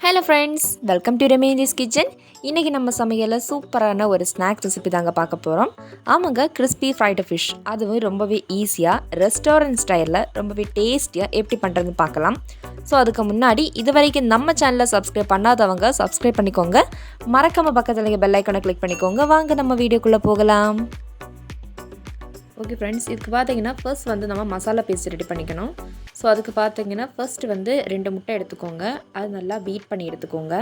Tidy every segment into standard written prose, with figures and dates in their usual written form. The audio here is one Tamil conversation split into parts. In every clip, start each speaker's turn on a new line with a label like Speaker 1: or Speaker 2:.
Speaker 1: Hello friends, welcome to Remain's Kitchen. இன்றைக்கி நம்ம சமையலில் சூப்பரான ஒரு ஸ்நாக்ஸ் ரெசிபி தாங்க பார்க்க போகிறோம். ஆமாங்க, கிறிஸ்பி ஃப்ரைடு ஃபிஷ். அதுவும் ரொம்பவே ஈஸியாக ரெஸ்டாரண்ட் ஸ்டைலில் ரொம்பவே டேஸ்டியாக எப்படி பண்ணுறதுன்னு பார்க்கலாம். ஸோ அதுக்கு முன்னாடி இது வரைக்கும் நம்ம சேனலில் சப்ஸ்கிரைப் பண்ணாதவங்க சப்ஸ்கிரைப் பண்ணிக்கோங்க. மறக்காமல் பக்கத்தில் பெல் ஐக்கானை கிளிக் பண்ணிக்கோங்க. வாங்க நம்ம வீடியோக்குள்ளே போகலாம். ஓகே ஃப்ரெண்ட்ஸ், இதுக்கு பார்த்தீங்கன்னா ஃபர்ஸ்ட் நம்ம மசாலா பேஸ்ட் ரெடி பண்ணிக்கணும். ஸோ அதுக்கு பார்த்தீங்கன்னா ஃபர்ஸ்ட் 2 முட்டை எடுத்துக்கோங்க. அது நல்லா பீட் பண்ணி எடுத்துக்கோங்க.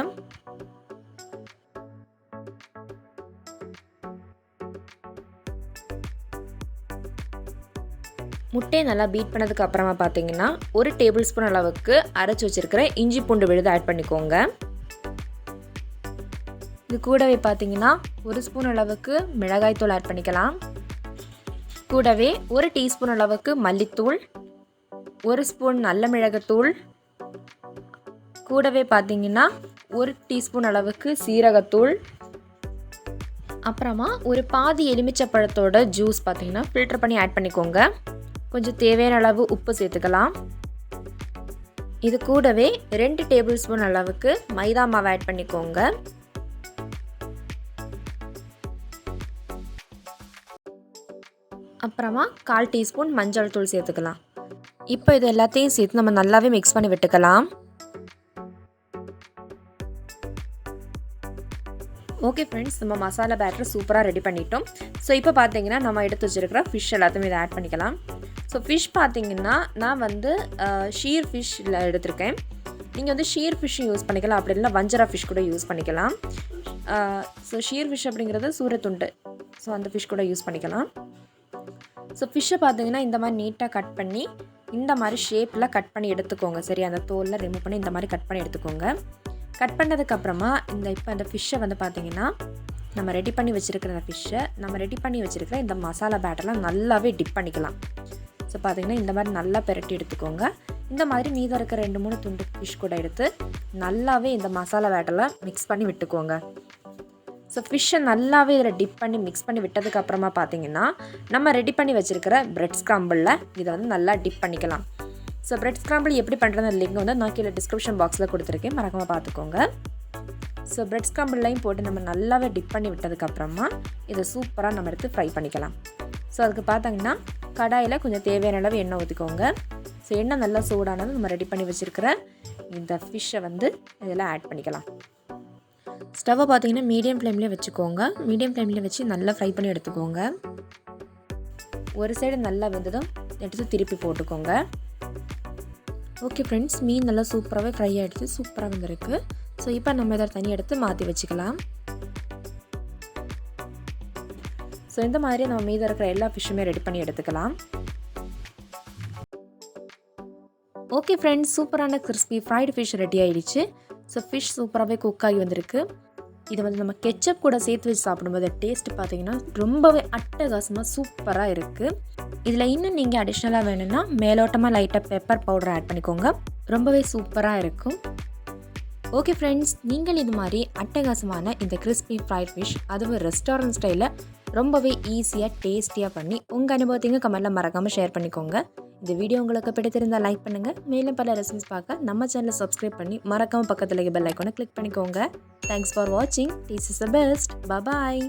Speaker 1: முட்டையை நல்லா பீட் பண்ணதுக்கு அப்புறமா பார்த்தீங்கன்னா 1 டேபிள் ஸ்பூன் அளவுக்கு அரைச்சி வச்சுருக்கிற இஞ்சி பூண்டு விழுது ஆட் பண்ணிக்கோங்க. இது கூடவே பார்த்தீங்கன்னா 1 ஸ்பூன் அளவுக்கு மிளகாய்த்தூள் ஆட் பண்ணிக்கலாம். கூடவே 1 டீஸ்பூன் அளவுக்கு மல்லித்தூள், 1 ஸ்பூன் நல்ல மிளகுத்தூள், கூடவே பார்த்தீங்கன்னா 1 டீஸ்பூன் அளவுக்கு சீரகத்தூள், அப்புறமா ஒரு பாதி எலுமிச்சப்பழத்தோட ஜூஸ் பார்த்தீங்கன்னா ஃபில்டர் பண்ணி ஆட் பண்ணிக்கோங்க. கொஞ்சம் தேவையான அளவு உப்பு சேர்த்துக்கலாம். இது கூடவே 2 டேபிள் ஸ்பூன் அளவுக்கு மைதா மாவு ஆட் பண்ணிக்கோங்க. அப்புறமா 1/4 டீஸ்பூன் மஞ்சள் தூள் சேர்த்துக்கலாம். இப்போ இது எல்லாத்தையும் சேர்த்து நம்ம நல்லாவே மிக்ஸ் பண்ணி விட்டுக்கலாம். ஓகே ஃப்ரெண்ட்ஸ், நம்ம மசாலா பேட்டர் சூப்பராக ரெடி பண்ணிட்டோம். ஸோ இப்போ பார்த்தீங்கன்னா நம்ம எடுத்து வச்சுருக்கிற ஃபிஷ் எல்லாத்தையுமே இதை ஆட் பண்ணிக்கலாம். ஸோ ஃபிஷ் பார்த்தீங்கன்னா நான் ஷீர் ஃபிஷ்ஷில் எடுத்திருக்கேன். நீங்கள் ஷீர் ஃபிஷ்ஷும் யூஸ் பண்ணிக்கலாம், அப்படி இல்லைனா வஞ்சரா ஃபிஷ் கூட யூஸ் பண்ணிக்கலாம். ஸோ ஷீர் ஃபிஷ் அப்படிங்கிறது சூரத்துண்டு. ஸோ அந்த ஃபிஷ் கூட யூஸ் பண்ணிக்கலாம். ஸோ ஃபிஷ்ஷை பார்த்தீங்கன்னா இந்த மாதிரி நீட்டாக கட் பண்ணி இந்த மாதிரி ஷேப்பில் கட் பண்ணி எடுத்துக்கோங்க. சரி, அந்த தோலில் ரிமூவ் பண்ணி இந்த மாதிரி கட் பண்ணி எடுத்துக்கோங்க. கட் பண்ணதுக்கப்புறமா இப்போ அந்த ஃபிஷ்ஷை பார்த்தீங்கன்னா நம்ம ரெடி பண்ணி வச்சுருக்கிற இந்த மசாலா பேட்டர்லாம் நல்லாவே டிப் பண்ணிக்கலாம். ஸோ பார்த்தீங்கன்னா இந்த மாதிரி நல்லா பெரட்டி எடுத்துக்கோங்க. இந்த மாதிரி மீதம் இருக்கிற 2-3 துண்டு ஃபிஷ் கூட எடுத்து நல்லாவே இந்த மசாலா பேட்டரில் மிக்ஸ் பண்ணி விட்டுக்கோங்க. ஸோ ஃபிஷ்ஷை நல்லாவே இதில் டிப் பண்ணி மிக்ஸ் பண்ணி விட்டதுக்கப்புறமா பார்த்தீங்கன்னா நம்ம ரெடி பண்ணி வச்சுருக்கிற பிரெட் ஸ்க்ராம்பிளில் இதை நல்லா டிப் பண்ணிக்கலாம். ஸோ பிரெட் ஸ்க்ராம்பிள் எப்படி பண்ணுறது லிங்க் நான் கீழே டிஸ்கிரிப்ஷன் பாக்ஸில் கொடுத்துருக்கேன், மறக்காமல் பார்த்துக்கோங்க. ஸோ பிரெட் ஸ்க்ராம்பிள்லையும் போட்டு நம்ம நல்லாவே டிப் பண்ணி விட்டதுக்கப்புறமா இதை சூப்பராக நம்ம எடுத்து ஃப்ரை பண்ணிக்கலாம். ஸோ அதுக்கு பார்த்தீங்கன்னா கடாயில் கொஞ்சம் தேவையான அளவு எண்ணெய் ஊற்றிக்கோங்க. ஸோ எண்ணெய் நல்லா சூடானது நம்ம ரெடி பண்ணி வச்சுருக்கிற இந்த ஃபிஷ்ஷை இதில் ஆட் பண்ணிக்கலாம். ஸ்டவ்வை பார்த்தீங்கன்னா மீடியம் ஃப்ளேம்லேயே வச்சுக்கோங்க. மீடியம் ஃப்ளேம்லேயே வச்சு நல்லா ஃப்ரை பண்ணி எடுத்துக்கோங்க. ஒரு சைடு நல்லா வெந்ததும் எடுத்து திருப்பி போட்டுக்கோங்க. ஓகே ஃப்ரெண்ட்ஸ், மீன் நல்லா சூப்பராகவே ஃப்ரை ஆகிடுச்சு, சூப்பராக வந்துருக்கு. ஸோ இப்போ நம்ம இதை தண்ணி எடுத்து மாற்றி வச்சுக்கலாம். ஸோ இந்த மாதிரி நம்ம மீதி இருக்கிற எல்லா ஃபிஷ்ஷுமே ரெடி பண்ணி எடுத்துக்கலாம். ஓகே ஃப்ரெண்ட்ஸ், சூப்பரான கிறிஸ்பி ஃப்ரைடு ஃபிஷ் ரெடி ஆகிடுச்சு. ஸோ ஃபிஷ் சூப்பராகவே குக் ஆகி வந்திருக்கு. இதை நம்ம கெச்சப் கூட சேர்த்து வச்சு சாப்பிடும்போது டேஸ்ட்டு பார்த்தீங்கன்னா ரொம்பவே அட்டகாசமாக சூப்பராக இருக்குது. இதில் இன்னும் நீங்கள் அடிஷ்னலாக வேணும்னா மேலோட்டமாக லைட்டாக பெப்பர் பவுடர் ஆட் பண்ணிக்கோங்க. ரொம்பவே சூப்பராக இருக்கும். ஓகே ஃப்ரெண்ட்ஸ், நீங்கள் இது மாதிரி அட்டகாசமான இந்த கிறிஸ்பி ஃப்ரைட் ஃபிஷ் அதுவும் ரெஸ்டாரண்ட் ஸ்டைலில் ரொம்பவே ஈஸியாக டேஸ்டியாக பண்ணி உங்கள் அனுபவத்தையும் கமெண்ட்டில் மறக்காமல் ஷேர் பண்ணிக்கோங்க. இந்த வீடியோ உங்களுக்கு பிடித்திருந்தால் லைக் பண்ணுங்கள். மேலும் பல ரெசிபிஸ் பார்க்க நம்ம சேனலை சப்ஸ்கிரைப் பண்ணி மறக்காமல் பக்கத்தில் பெல் ஐக்கானை கிளிக் பண்ணிக்கோங்க. தேங்க்ஸ் ஃபார் வாட்சிங். Taste is the best. Bye.